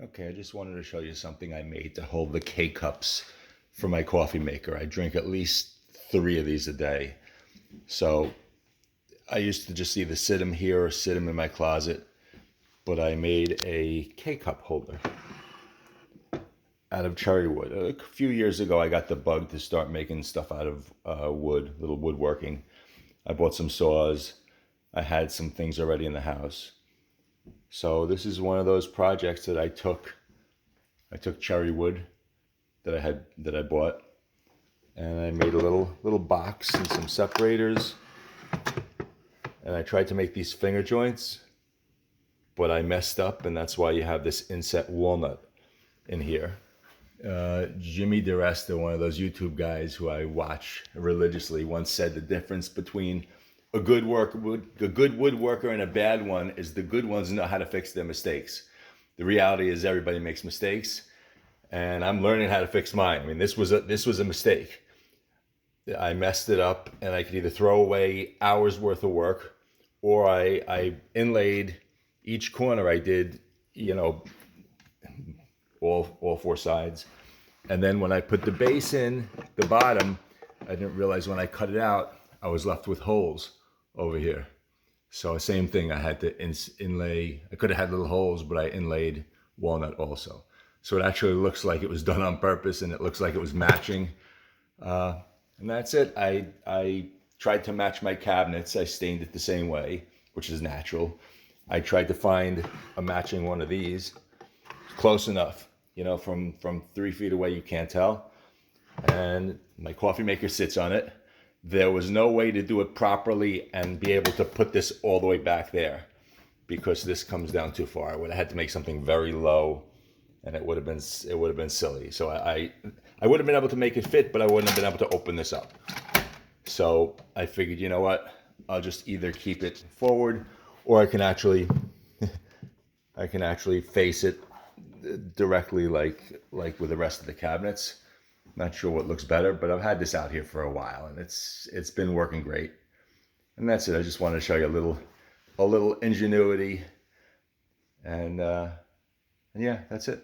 Okay, I just wanted to show you something I made to hold the K-cups for my coffee maker. I drink at least 3 of these a day. So I used to just either sit them here or sit them in my closet, but I made a K-cup holder out of cherry wood. A few years ago, I got the bug to start making stuff out of wood, little woodworking. I bought some saws. I had some things already in the house. So this is one of those projects that I took cherry wood that I bought, and I made a little box and some separators, and I tried to make these finger joints, but I messed up, and that's why you have this inset walnut in here. Jimmy DeResta, one of those YouTube guys who I watch religiously, once said the difference between a good woodworker and a bad one is the good ones know how to fix their mistakes. The reality is everybody makes mistakes, and I'm learning how to fix mine. I mean, this was a mistake. I messed it up, and I could either throw away hours worth of work, or I inlaid each corner. I did, you know, all four sides, and then when I put the base in the bottom, I didn't realize when I cut it out, I was left with holes over here. So same thing, I had to inlay. I could have had little holes, but I inlaid walnut also. So it actually looks like it was done on purpose, and it looks like it was matching. And that's it. I tried to match my cabinets. I stained it the same way, which is natural. I tried to find a matching one of these. Close enough, you know, from 3 feet away, you can't tell. And my coffee maker sits on it. There was no way to do it properly and be able to put this all the way back there because this comes down too far. I would have had to make something very low, and it would have been silly. So I would have been able to make it fit, but I wouldn't have been able to open this up. So I figured, you know what? I'll just either keep it forward, or I can actually face it directly like with the rest of the cabinets. Not sure what looks better, but I've had this out here for a while, and it's been working great. And that's it. I just wanted to show you a little ingenuity, and yeah, that's it.